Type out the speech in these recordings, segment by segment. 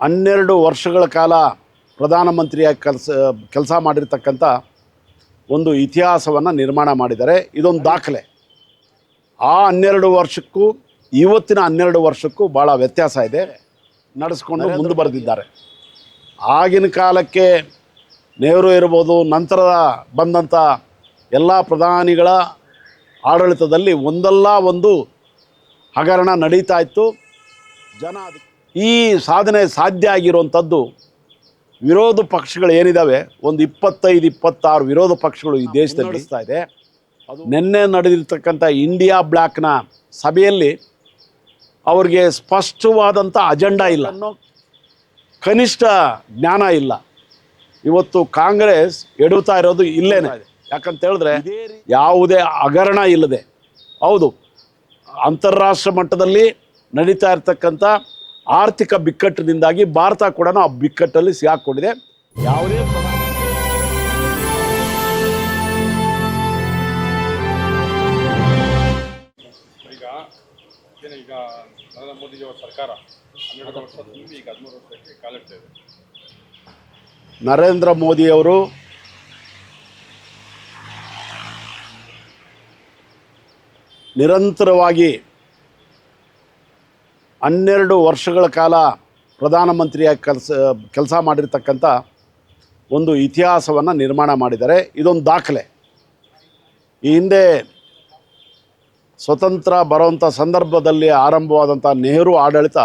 12 ವರ್ಷಗಳ ಕಾಲ ಪ್ರಧಾನಮಂತ್ರಿಯಾಗಿ ಕೆಲಸ ಮಾಡಿರ್ತಕ್ಕಂಥ ಒಂದು ಇತಿಹಾಸವನ್ನು ನಿರ್ಮಾಣ ಮಾಡಿದ್ದಾರೆ. ಇದೊಂದು ದಾಖಲೆ. ಆ 12 ವರ್ಷಕ್ಕೂ ಇವತ್ತಿನ 12 ವರ್ಷಕ್ಕೂ ಭಾಳ ವ್ಯತ್ಯಾಸ ಇದೆ. ನಡೆಸ್ಕೊಂಡು ಮುಂದೆ ಬರೆದಿದ್ದಾರೆ. ಆಗಿನ ಕಾಲಕ್ಕೆ ನೆಹರು ಇರ್ಬೋದು, ನಂತರ ಬಂದಂಥ ಎಲ್ಲ ಪ್ರಧಾನಿಗಳ ಆಡಳಿತದಲ್ಲಿ ಒಂದಲ್ಲ ಒಂದು ಹಗರಣ ನಡೀತಾ ಇತ್ತು. ಜನ ಈ ಸಾಧನೆ ಸಾಧ್ಯ ಆಗಿರುವಂಥದ್ದು ವಿರೋಧ ಪಕ್ಷಗಳು ಏನಿದ್ದಾವೆ, ಒಂದು 25-26 ವಿರೋಧ ಪಕ್ಷಗಳು ಈ ದೇಶದಲ್ಲಿ ನಡೆಸ್ತಾ ಇದೆ. ನಿನ್ನೆ ನಡೆದಿರ್ತಕ್ಕಂಥ ಇಂಡಿಯಾ ಬ್ಲಾಕ್ನ ಸಭೆಯಲ್ಲಿ ಅವ್ರಿಗೆ ಸ್ಪಷ್ಟವಾದಂಥ ಅಜೆಂಡಾ ಇಲ್ಲ, ಕನಿಷ್ಠ ಜ್ಞಾನ ಇಲ್ಲ. ಇವತ್ತು ಕಾಂಗ್ರೆಸ್ ಎಡುತ್ತಾ ಇರೋದು ಇಲ್ಲೇನೆ. ಯಾಕಂತ ಹೇಳಿದ್ರೆ ಯಾವುದೇ ಹಗರಣ ಇಲ್ಲದೆ, ಹೌದು, ಅಂತಾರಾಷ್ಟ್ರ ಮಟ್ಟದಲ್ಲಿ ನಡೀತಾ ಇರ್ತಕ್ಕಂಥ ಆರ್ಥಿಕ ಬಿಕ್ಕಟ್ಟಿನಿಂದಾಗಿ ಭಾರತ ಕೂಡ ಆ ಬಿಕ್ಕಟ್ಟಲ್ಲಿ ಸಿಕ್ಕಾಕೊಂಡಿದೆ. ಯಾವುದೇ ಈಗ ನರೇಂದ್ರ ಮೋದಿಯವರ ಸರ್ಕಾರ 12 ವರ್ಷ ತುಂಬಿ ಈಗ 13 ವರ್ಷಕ್ಕೆ ಕಾಲಿಡ್ತಾ ಇದೆ. ನರೇಂದ್ರ ಮೋದಿಯವರು ನಿರಂತರವಾಗಿ 12 ವರ್ಷಗಳ ಕಾಲ ಪ್ರಧಾನಮಂತ್ರಿಯಾಗಿ ಕೆಲಸ ಮಾಡಿರ್ತಕ್ಕಂಥ ಒಂದು ಇತಿಹಾಸವನ್ನು ನಿರ್ಮಾಣ ಮಾಡಿದ್ದಾರೆ. ಇದೊಂದು ದಾಖಲೆ. ಈ ಹಿಂದೆ ಸ್ವತಂತ್ರ ಬರುವಂಥ ಸಂದರ್ಭದಲ್ಲಿ ಆರಂಭವಾದಂಥ ನೆಹರು ಆಡಳಿತ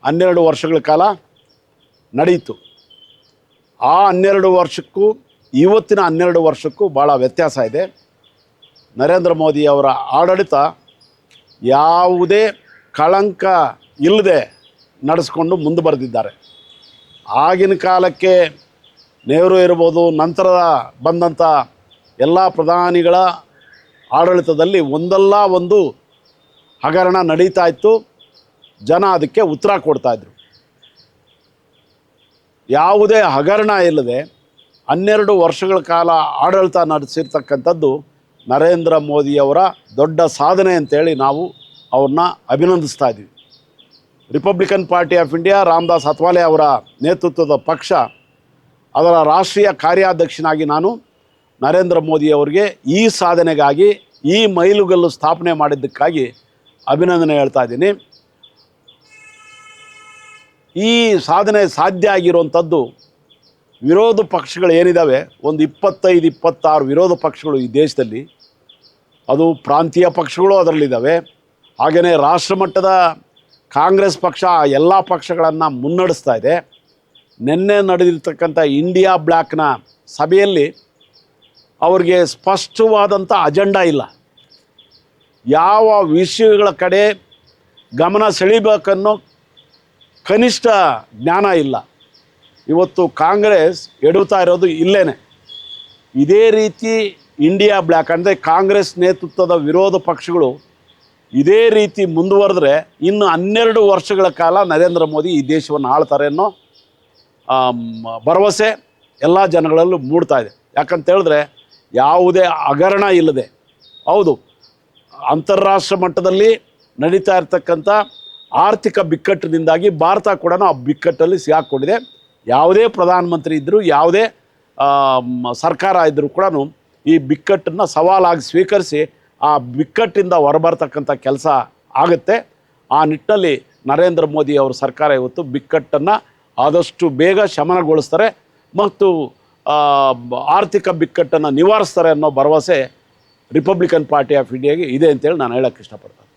12 ವರ್ಷಗಳ ಕಾಲ ನಡೆಯಿತು. ಆ 12 ವರ್ಷಕ್ಕೂ ಇವತ್ತಿನ 12 ವರ್ಷಕ್ಕೂ ಭಾಳ ವ್ಯತ್ಯಾಸ ಇದೆ. ನರೇಂದ್ರ ಮೋದಿಯವರ ಆಡಳಿತ ಯಾವುದೇ ಕಳಂಕ ಇಲ್ಲದೆ ನಡೆಸ್ಕೊಂಡು ಮುಂದೆ ಬರೆದಿದ್ದಾರೆ. ಆಗಿನ ಕಾಲಕ್ಕೆ ನೆಹರು ಇರ್ಬೋದು, ನಂತರ ಬಂದಂಥ ಎಲ್ಲ ಪ್ರಧಾನಿಗಳ ಆಡಳಿತದಲ್ಲಿ ಒಂದಲ್ಲ ಒಂದು ಹಗರಣ ನಡೀತಾ ಇತ್ತು. ಜನ ಅದಕ್ಕೆ ಉತ್ತರ ಕೊಡ್ತಾಯಿದ್ರು. ಯಾವುದೇ ಹಗರಣ ಇಲ್ಲದೆ 12 ವರ್ಷಗಳ ಕಾಲ ಆಡಳಿತ ನಡೆಸಿರ್ತಕ್ಕಂಥದ್ದು ನರೇಂದ್ರ ಮೋದಿಯವರ ದೊಡ್ಡ ಸಾಧನೆ ಅಂತೇಳಿ ನಾವು ಅವ್ರನ್ನ ಅಭಿನಂದಿಸ್ತಾ ಇದ್ದೀವಿ. Republican party of India, Ramdas Athawale ಅವರ ನೇತೃತ್ವದ ಪಕ್ಷ, ಅದರ ರಾಷ್ಟ್ರೀಯ ಕಾರ್ಯಾಧ್ಯಕ್ಷನಾಗಿ ನಾನು ನರೇಂದ್ರ ಮೋದಿಯವರಿಗೆ ಈ ಸಾಧನೆಗಾಗಿ, ಈ ಮೈಲುಗಲ್ಲು ಸ್ಥಾಪನೆ ಮಾಡಿದ್ದಕ್ಕಾಗಿ ಅಭಿನಂದನೆ ಹೇಳ್ತಾ ಇದ್ದೀನಿ. ಈ ಸಾಧನೆ ಸಾಧ್ಯ ಆಗಿರುವಂಥದ್ದು ವಿರೋಧ ಪಕ್ಷಗಳು ಏನಿದ್ದಾವೆ, ಒಂದು 25-26 ವಿರೋಧ ಪಕ್ಷಗಳು ಈ ದೇಶದಲ್ಲಿ, ಅದು ಪ್ರಾಂತೀಯ ಪಕ್ಷಗಳು ಅದರಲ್ಲಿದ್ದಾವೆ. ಹಾಗೆಯೇ ರಾಷ್ಟ್ರಮಟ್ಟದ ಕಾಂಗ್ರೆಸ್ ಪಕ್ಷ ಎಲ್ಲ ಪಕ್ಷಗಳನ್ನು ಮುನ್ನಡೆಸ್ತಾ ಇದೆ. ನಿನ್ನೆ ನಡೆದಿರ್ತಕ್ಕಂಥ ಇಂಡಿಯಾ ಬ್ಲಾಕ್ನ ಸಭೆಯಲ್ಲಿ ಅವ್ರಿಗೆ ಸ್ಪಷ್ಟವಾದಂಥ ಅಜೆಂಡಾ ಇಲ್ಲ, ಯಾವ ವಿಷಯಗಳ ಕಡೆ ಗಮನ ಸೆಳೀಬೇಕನ್ನೋ ಕನಿಷ್ಠ ಜ್ಞಾನ ಇಲ್ಲ. ಇವತ್ತು ಕಾಂಗ್ರೆಸ್ ಎಡುತ್ತಾ ಇರೋದು ಇಲ್ಲೇನೆ. ಇದೇ ರೀತಿ ಇಂಡಿಯಾ ಬ್ಲಾಕ್ ಅಂದರೆ ಕಾಂಗ್ರೆಸ್ ನೇತೃತ್ವದ ವಿರೋಧ ಪಕ್ಷಗಳು ಇದೇ ರೀತಿ ಮುಂದುವರೆದ್ರೆ ಇನ್ನು 12 ವರ್ಷಗಳ ಕಾಲ ನರೇಂದ್ರ ಮೋದಿ ಈ ದೇಶವನ್ನು ಆಳ್ತಾರೆ ಅನ್ನೋ ಭರವಸೆ ಎಲ್ಲ ಜನಗಳಲ್ಲೂ ಮೂಡ್ತಾ ಇದೆ. ಯಾಕಂತ ಹೇಳಿದ್ರೆ ಯಾವುದೇ ಹಗರಣ ಇಲ್ಲದೆ, ಹೌದು, ಅಂತಾರಾಷ್ಟ್ರ ಮಟ್ಟದಲ್ಲಿ ನಡೀತಾ ಇರ್ತಕ್ಕಂಥ ಆರ್ಥಿಕ ಬಿಕ್ಕಟ್ಟಿನಿಂದಾಗಿ ಭಾರತ ಕೂಡ ಆ ಬಿಕ್ಕಟ್ಟಲ್ಲಿ ಸಿಕ್ಕಾಕೊಂಡಿದೆ. ಯಾವುದೇ ಪ್ರಧಾನಮಂತ್ರಿ ಇದ್ದರೂ, ಯಾವುದೇ ಸರ್ಕಾರ ಇದ್ದರೂ ಕೂಡ ಈ ಬಿಕ್ಕಟ್ಟನ್ನು ಸವಾಲಾಗಿ ಸ್ವೀಕರಿಸಿ ಆ ಬಿಕ್ಕಟ್ಟಿಂದ ಹೊರಬರ್ತಕ್ಕಂಥ ಕೆಲಸ ಆಗುತ್ತೆ. ಆ ನಿಟ್ಟಿನಲ್ಲಿ ನರೇಂದ್ರ ಮೋದಿ ಅವರ ಸರ್ಕಾರ ಇವತ್ತು ಬಿಕ್ಕಟ್ಟನ್ನು ಆದಷ್ಟು ಬೇಗ ಶಮನಗೊಳಿಸ್ತಾರೆ ಮತ್ತು ಆರ್ಥಿಕ ಬಿಕ್ಕಟ್ಟನ್ನು ನಿವಾರಿಸ್ತಾರೆ ಅನ್ನೋ ಭರವಸೆ ರಿಪಬ್ಲಿಕನ್ ಪಾರ್ಟಿ ಆಫ್ ಇಂಡಿಯಾಗೆ ಇದೆ ಅಂತೇಳಿ ನಾನು ಹೇಳೋಕ್ಕೆ ಇಷ್ಟಪಡ್ತೀನಿ.